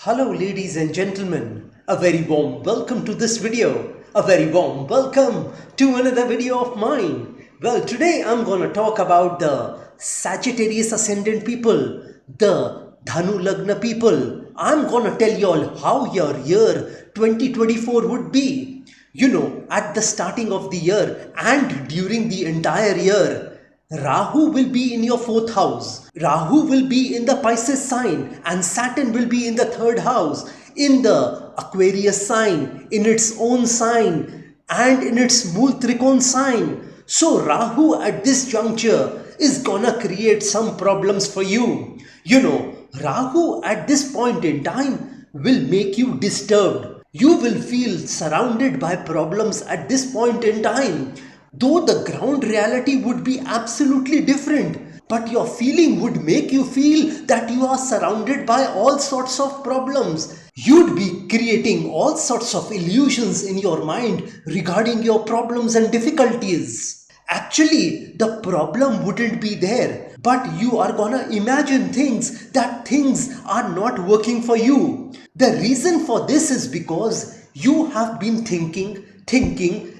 Hello ladies and gentlemen, a very warm welcome to this video, a very warm welcome to another video of mine. Well, today I'm gonna talk about the Sagittarius Ascendant people, the Dhanu Lagna people. I'm gonna tell you all how your year 2024 would be. You know, at the starting of the year and during the entire year, Rahu will be in your 4th house. Rahu will be in the Pisces sign and Saturn will be in the 3rd house, in the Aquarius sign, in its own sign and in its Mool Trikon sign. So Rahu at this juncture is gonna create some problems for you. You know, Rahu at this point in time will make you disturbed. You will feel surrounded by problems at this point in time. Though the ground reality would be absolutely different, but your feeling would make you feel that you are surrounded by all sorts of problems. You'd be creating all sorts of illusions in your mind regarding your problems and difficulties. Actually, the problem wouldn't be there, but you are gonna imagine that things are not working for you. The reason for this is because you have been thinking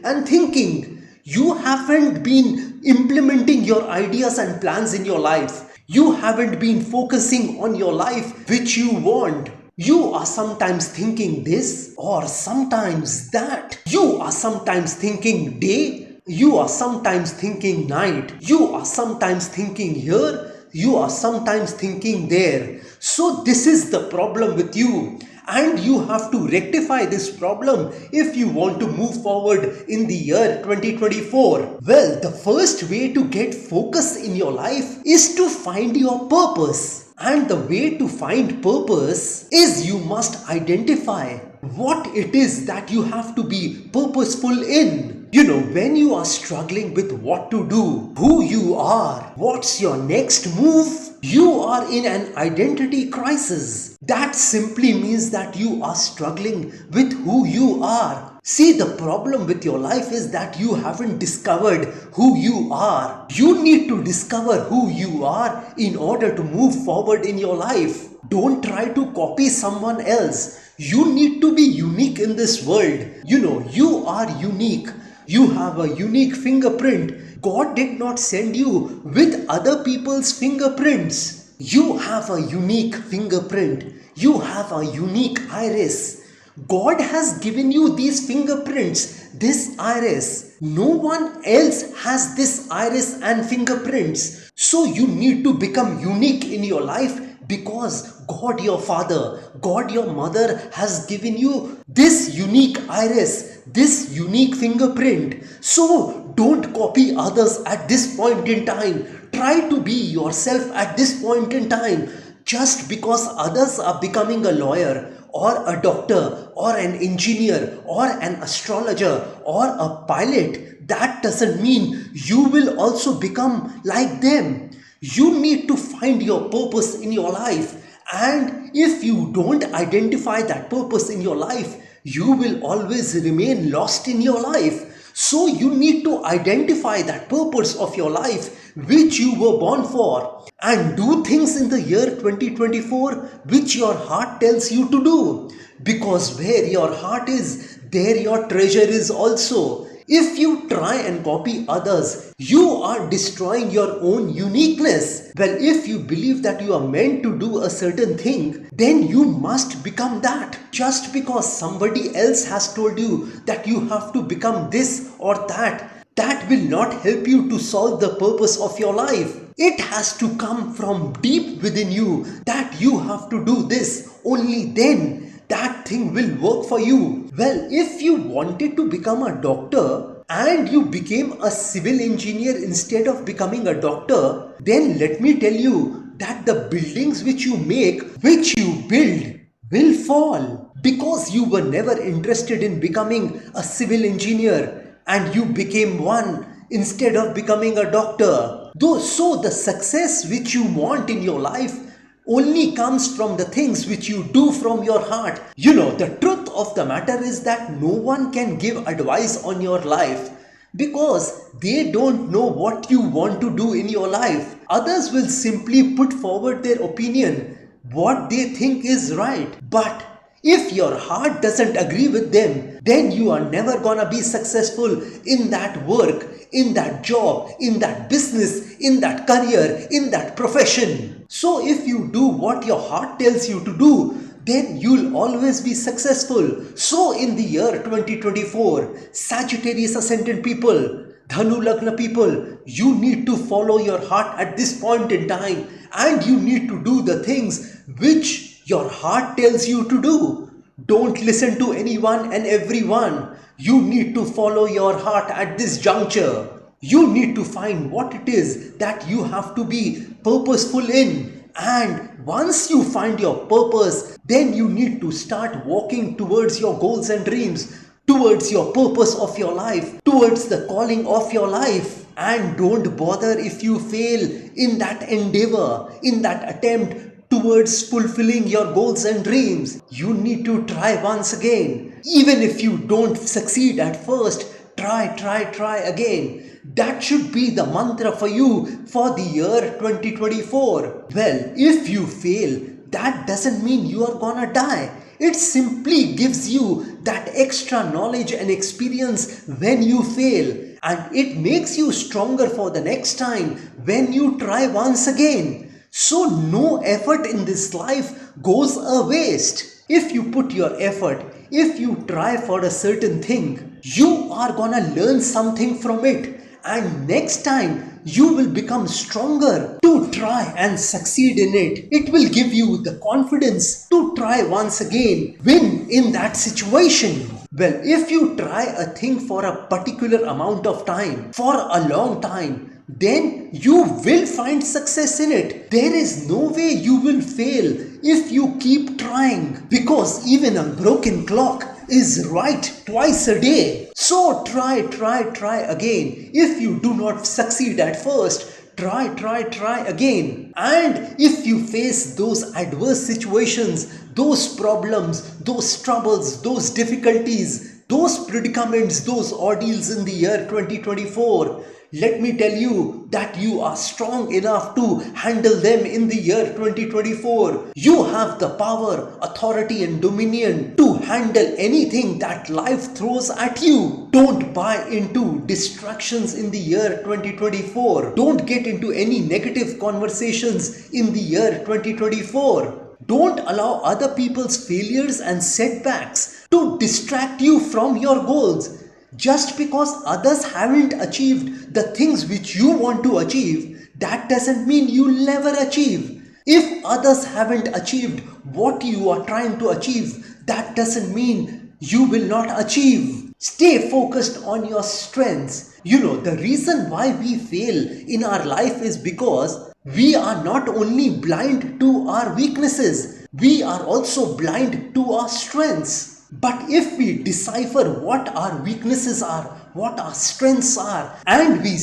and thinking. You haven't been implementing your ideas and plans in your life. You haven't been focusing on your life which you want. You are sometimes thinking this or sometimes that. You are sometimes thinking day. You are sometimes thinking night. You are sometimes thinking here. You are sometimes thinking there. So this is the problem with you. And you have to rectify this problem if you want to move forward in the year 2024. Well, the first way to get focus in your life is to find your purpose. And the way to find purpose is you must identify what it is that you have to be purposeful in. You know, when you are struggling with what to do, who you are, what's your next move, you are in an identity crisis. That simply means that you are struggling with who you are. See, the problem with your life is that you haven't discovered who you are. You need to discover who you are in order to move forward in your life. Don't try to copy someone else. You need to be unique in this world. You know, you are unique. You have a unique fingerprint. God did not send you with other people's fingerprints. You have a unique fingerprint. You have a unique iris. God has given you these fingerprints, this iris. No one else has this iris and fingerprints. So you need to become unique in your life because God your father, God your mother has given you this unique iris, this unique fingerprint. So don't copy others at this point in time. Try to be yourself at this point in time. Just because others are becoming a lawyer or a doctor or an engineer or an astrologer or a pilot, that doesn't mean you will also become like them. You need to find your purpose in your life. And if you don't identify that purpose in your life, you will always remain lost in your life. So you need to identify that purpose of your life which you were born for and do things in the year 2024 which your heart tells you to do. Because where your heart is, there your treasure is also. If you try and copy others, you are destroying your own uniqueness. Well, if you believe that you are meant to do a certain thing, then you must become that. Just because somebody else has told you that you have to become this or that will not help you to solve the purpose of your life. It has to come from deep within you that you have to do this. Only then that thing will work for you. Well, if you wanted to become a doctor and you became a civil engineer instead of becoming a doctor, then let me tell you that the buildings which you make, which you build, will fall. Because you were never interested in becoming a civil engineer and you became one instead of becoming a doctor. So the success which you want in your life only comes from the things which you do from your heart. You know, the truth of the matter is that no one can give advice on your life because they don't know what you want to do in your life. Others will simply put forward their opinion what they think is right. But if your heart doesn't agree with them, then you are never gonna be successful in that work, in that job, in that business, in that career, in that profession. So if you do what your heart tells you to do, then you'll always be successful. So in the year 2024, Sagittarius Ascendant people, Dhanu Lagna people, you need to follow your heart at this point in time, and you need to do the things which your heart tells you to do. Don't listen to anyone and everyone. You need to follow your heart at this juncture. You need to find what it is that you have to be purposeful in. And once you find your purpose, then you need to start walking towards your goals and dreams, towards your purpose of your life, towards the calling of your life. And don't bother if you fail in that endeavor, in that attempt towards fulfilling your goals and dreams. You need to try once again. Even if you don't succeed at first, try again. That should be the mantra for you for the year 2024. Well, if you fail, that doesn't mean you are gonna die. It simply gives you that extra knowledge and experience when you fail, and it makes you stronger for the next time when you try once again. So no effort in this life goes a waste. If you put your effort, if you try for a certain thing, you are gonna learn something from it. And next time you will become stronger to try and succeed in it. It will give you the confidence to try once again, win in that situation. Well, if you try a thing for a particular amount of time, for a long time, then you will find success in it. There is no way you will fail if you keep trying, because even a broken clock is right twice a day. So try again. If you do not succeed at first, try again. And if you face those adverse situations, those problems, those troubles, those difficulties, those predicaments, those ordeals in the year 2024, let me tell you that you are strong enough to handle them in the year 2024. You have the power, authority and dominion to handle anything that life throws at you. Don't buy into distractions in the year 2024. Don't get into any negative conversations in the year 2024. Don't allow other people's failures and setbacks to distract you from your goals. Just because others haven't achieved the things which you want to achieve, that doesn't mean you'll never achieve. If others haven't achieved what you are trying to achieve, that doesn't mean you will not achieve. Stay focused on your strengths. You know, the reason why we fail in our life is because we are not only blind to our weaknesses, we are also blind to our strengths. But if we decipher what our weaknesses are, what our strengths are, and we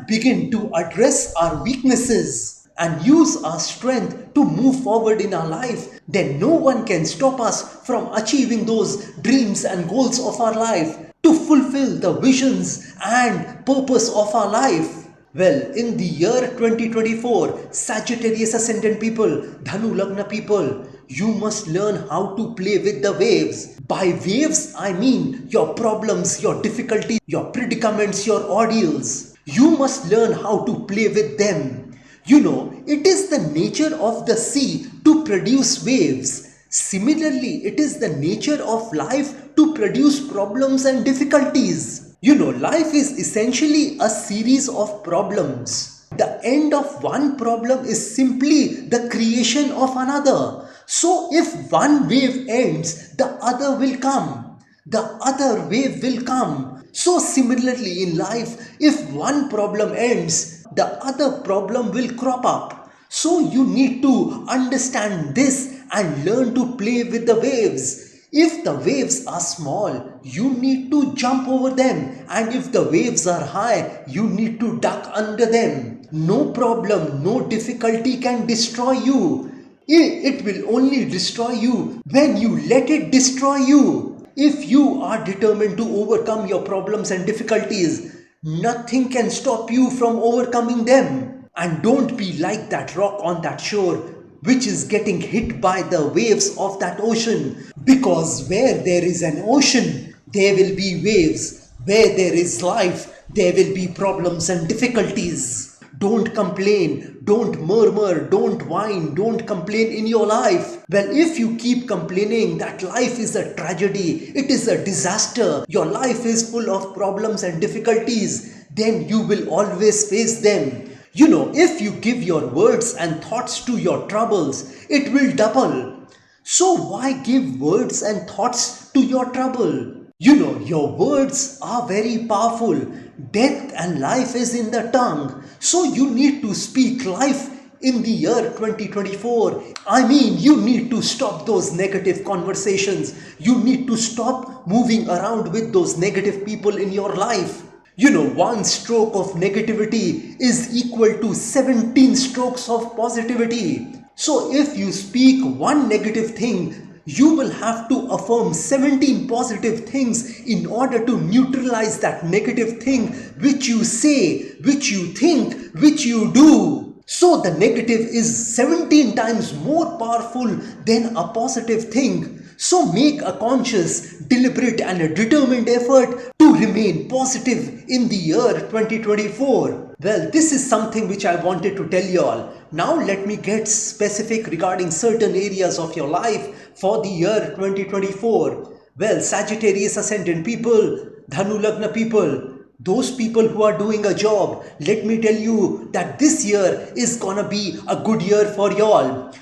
begin to address our weaknesses and use our strength to move forward in our life, then no one can stop us from achieving those dreams and goals of our life, to fulfill the visions and purpose of our life. Well, in the year 2024, Sagittarius Ascendant people, Dhanu Lagna people, you must learn how to play with the waves. By waves, I mean your problems, your difficulties, your predicaments, your ordeals. You must learn how to play with them. You know, it is the nature of the sea to produce waves. Similarly, it is the nature of life to produce problems and difficulties. You know, life is essentially a series of problems. The end of one problem is simply the creation of another. So if one wave ends, the other will come. The other wave will come. So similarly in life, if one problem ends, the other problem will crop up. So you need to understand this and learn to play with the waves. If the waves are small, you need to jump over them. And if the waves are high, you need to duck under them. No problem, no difficulty can destroy you. It will only destroy you when you let it destroy you. If you are determined to overcome your problems and difficulties, nothing can stop you from overcoming them. And don't be like that rock on that shore which is getting hit by the waves of that ocean. Because where there is an ocean, there will be waves. Where there is life, there will be problems and difficulties. Don't complain, don't murmur, don't whine, don't complain in your life. Well, if you keep complaining that life is a tragedy, it is a disaster, your life is full of problems and difficulties, then you will always face them. You know, if you give your words and thoughts to your troubles, it will double. So why give words and thoughts to your trouble? You know, your words are very powerful. Death and life is in the tongue. So you need to speak life in the year 2024. I mean, you need to stop those negative conversations. You need to stop moving around with those negative people in your life. You know, one stroke of negativity is equal to 17 strokes of positivity. So if you speak one negative thing, you will have to affirm 17 positive things in order to neutralize that negative thing which you say, which you think, which you do. So the negative is 17 times more powerful than a positive thing. So make a conscious, deliberate and a determined effort to remain positive in the year 2024. Well, this is something which I wanted to tell you all. Now let me get specific regarding certain areas of your life for the year 2024. Well, Sagittarius Ascendent people, Dhanu Lagna people, those people who are doing a job, let me tell you that this year is gonna be a good year for y'all.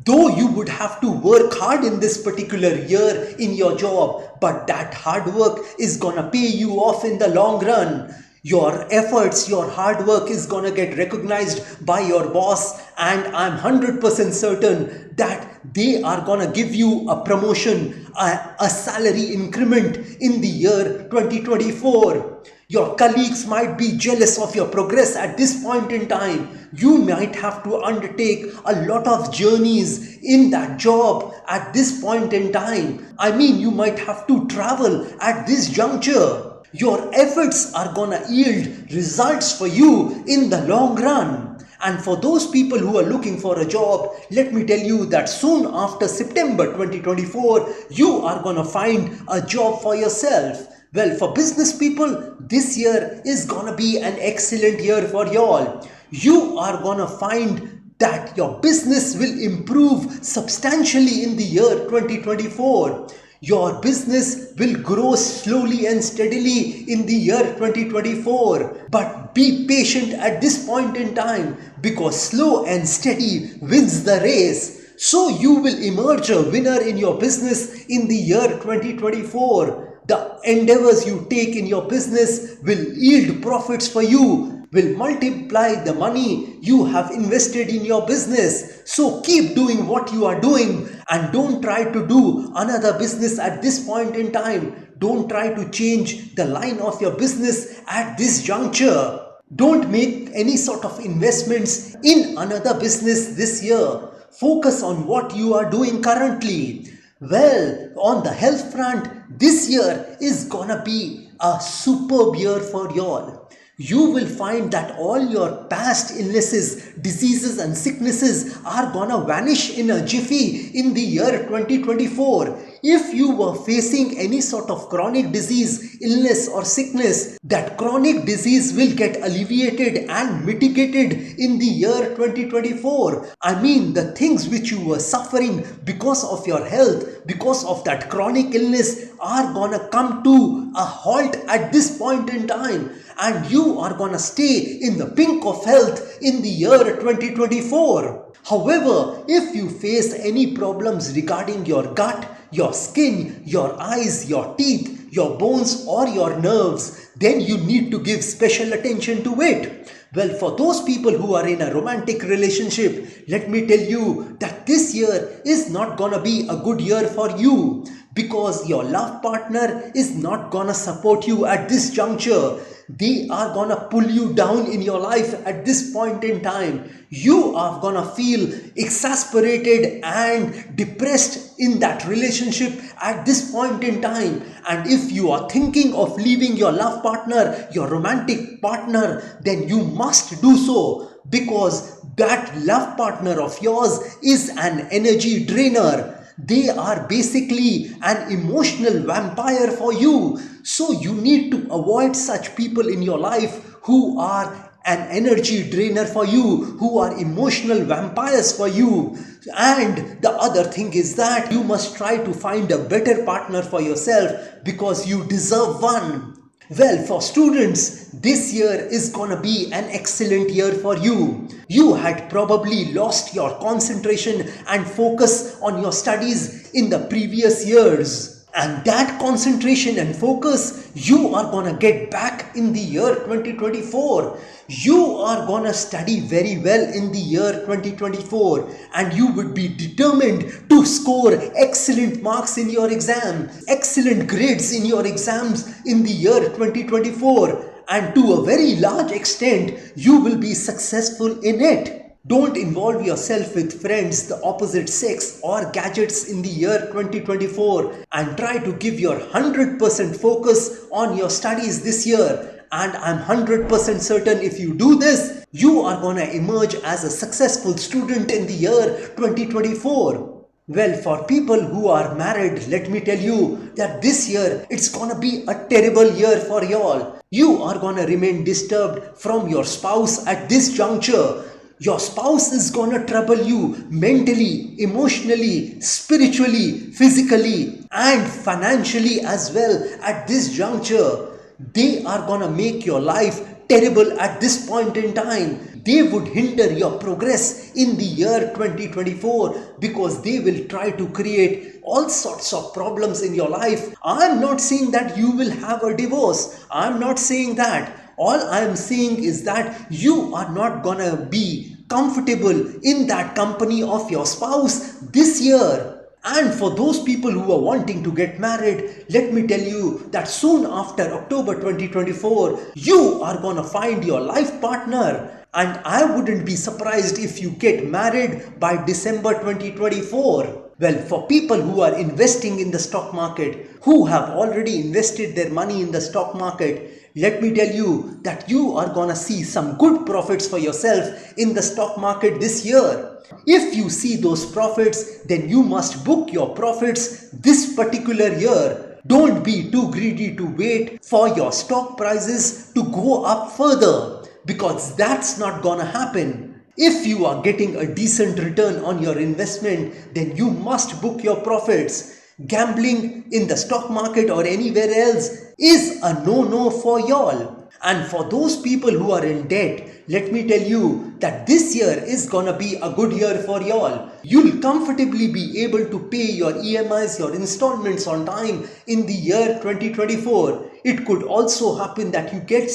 Though you would have to work hard in this particular year in your job, but that hard work is gonna pay you off in the long run. Your efforts, your hard work is gonna get recognized by your boss, and I'm 100% certain that they are gonna give you a promotion, a salary increment in the year 2024. Your colleagues might be jealous of your progress at this point in time. You might have to undertake a lot of journeys in that job at this point in time. I mean, you might have to travel at this juncture. Your efforts are gonna yield results for you in the long run. And for those people who are looking for a job, let me tell you that soon after September 2024, you are gonna find a job for yourself. Well, for business people, this year is gonna be an excellent year for y'all. You are gonna find that your business will improve substantially in the year 2024. Your business will grow slowly and steadily in the year 2024. But be patient at this point in time, because slow and steady wins the race. So you will emerge a winner in your business in the year 2024. The endeavors you take in your business will yield profits for you, will multiply the money you have invested in your business. So keep doing what you are doing and don't try to do another business at this point in time. Don't try to change the line of your business at this juncture. Don't make any sort of investments in another business this year. Focus on what you are doing currently. Well, on the health front, this year is gonna be a superb year for y'all. You will find that all your past illnesses, diseases and sicknesses are gonna vanish in a jiffy in the year 2024. If you were facing any sort of chronic disease, illness or sickness, that chronic disease will get alleviated and mitigated in the year 2024. I mean, the things which you were suffering because of your health, because of that chronic illness are gonna come to a halt at this point in time, and you are gonna stay in the pink of health in the year 2024. However, if you face any problems regarding your gut, your skin, your eyes, your teeth, your bones or your nerves, then you need to give special attention to it. Well, for those people who are in a romantic relationship, let me tell you that this year is not gonna be a good year for you, because your love partner is not gonna support you at this juncture. They are gonna pull you down in your life at this point in time. You are gonna feel exasperated and depressed in that relationship at this point in time. And if you are thinking of leaving your love partner, your romantic partner, then you must do so, because That love partner of yours is an energy drainer. They are basically an emotional vampire for you. So you need to avoid such people in your life who are an energy drainer for you, who are emotional vampires for you. And the other thing is that you must try to find a better partner for yourself because you deserve one. Well, for students, this year is gonna be an excellent year for you. You had probably lost your concentration and focus on your studies in the previous years. And that concentration and focus you are gonna get back in the year 2024. You are gonna study very well in the year 2024 and you would be determined to score excellent marks in your exam, excellent grades in your exams in the year 2024, and to a very large extent you will be successful in it. Don't involve yourself with friends the opposite sex or gadgets in the year 2024 and try to give your 100% focus on your studies this year. And I'm 100% certain if you do this, you are gonna emerge as a successful student in the year 2024. Well, for people who are married, let me tell you that this year it's gonna be a terrible year for y'all. You are gonna remain disturbed from your spouse at this juncture. Your spouse is gonna trouble you mentally, emotionally, spiritually, physically, and financially as well at this juncture. They are gonna make your life terrible at this point in time. They would hinder your progress in the year 2024 because they will try to create all sorts of problems in your life. I'm not saying that you will have a divorce. I'm not saying that. All I'm saying is that you are not gonna be comfortable in that company of your spouse this year. And for those people who are wanting to get married, let me tell you that soon after October 2024, you are gonna find your life partner. And I wouldn't be surprised if you get married by December 2024. Well, for people who are investing in the stock market, who have already invested their money in the stock market, let me tell you that you are gonna see some good profits for yourself in the stock market this year. If you see those profits, then you must book your profits this particular year. Don't be too greedy to wait for your stock prices to go up further, because that's not gonna happen. If you are getting a decent return on your investment, then you must book your profits. Gambling in the stock market or anywhere else is a no-no for y'all. And for those people who are in debt, let me tell you that this year is gonna be a good year for y'all. You'll comfortably be able to pay your EMIs, your installments on time in the year 2024. It could also happen that you get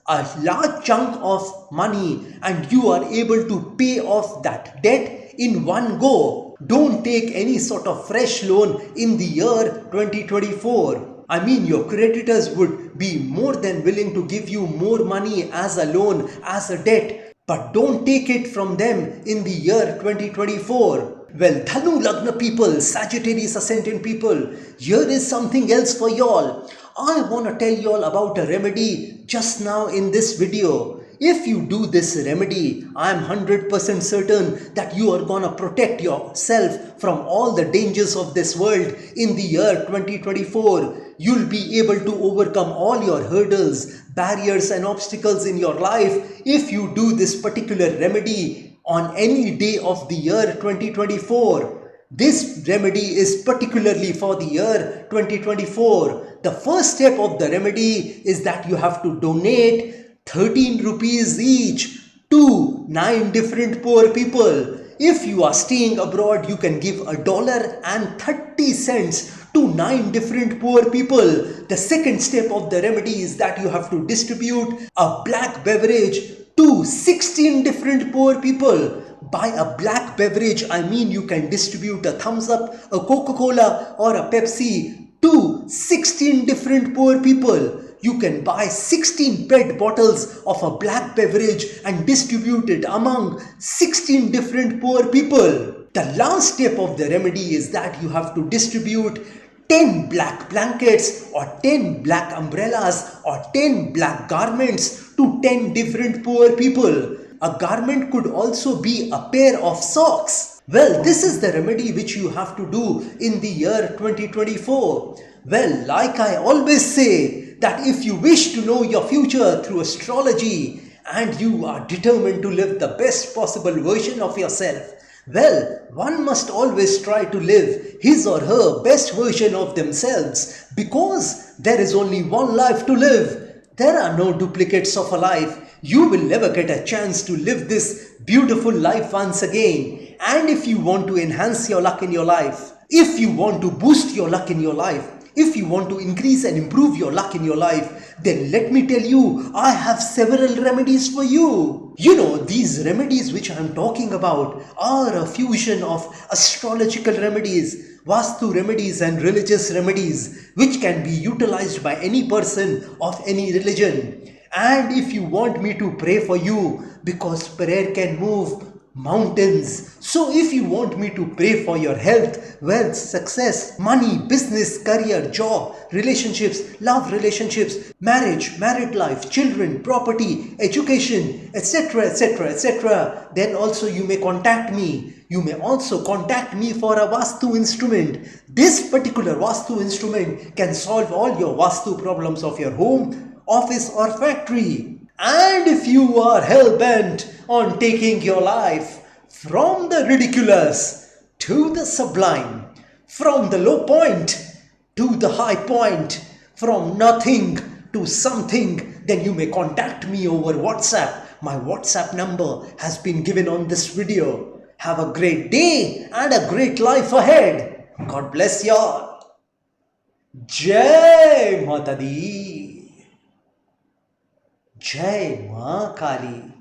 a large chunk of money and you are able to pay off that debt in one go. Don't take any sort of fresh loan in the year 2024. I mean, your creditors would be more than willing to give you more money as a loan, as a debt, but don't take it from them in the year 2024. Well, Dhanu Lagna people, Sagittarius Ascendent people, here is something else for y'all. I want to tell y'all about a remedy just now in this video. If you do this remedy, I am 100% certain that you are gonna protect yourself from all the dangers of this world in the year 2024. You'll be able to overcome all your hurdles, barriers and obstacles in your life if you do this particular remedy on any day of the year 2024. This remedy is particularly for the year 2024. The first step of the remedy is that you have to donate 13 rupees each to 9 different poor people. If you are staying abroad, you can give $1.30 to 9 different poor people. The second step of the remedy is that you have to distribute a black beverage to 16 different poor people. By a black beverage, I mean you can distribute a Thumbs Up, a Coca-Cola or a Pepsi to 16 different poor people. You can buy 16 PET bottles of a black beverage and distribute it among 16 different poor people. The last step of the remedy is that you have to distribute 10 black blankets or 10 black umbrellas or 10 black garments to 10 different poor people. A garment could also be a pair of socks. Well, this is the remedy which you have to do in the year 2024. Well, like I always say, that if you wish to know your future through astrology and you are determined to live the best possible version of yourself, well, one must always try to live his or her best version of themselves, because there is only one life to live. There are no duplicates of a life. You will never get a chance to live this beautiful life once again. And if you want to enhance your luck in your life, if you want to boost your luck in your life, if you want to increase and improve your luck in your life, then let me tell you, I have several remedies for you. You know, these remedies which I am talking about are a fusion of astrological remedies, Vastu remedies and religious remedies, which can be utilized by any person of any religion. And if you want me to pray for you, because prayer can move mountains. So if you want me to pray for your health, wealth, success, money, business, career, job, relationships, love relationships, marriage, married life, children, property, education, etc., etc., etc., then also you may contact me. You may also contact me for a Vastu instrument. This particular Vastu instrument can solve all your Vastu problems of your home, office or factory. And if you are hell-bent on taking your life from the ridiculous to the sublime, from the low point to the high point, from nothing to something, then you may contact me over WhatsApp. My WhatsApp number has been given on this video. Have a great day and a great life ahead. God bless y'all. Jai Mata Di. Jai Ma Kali.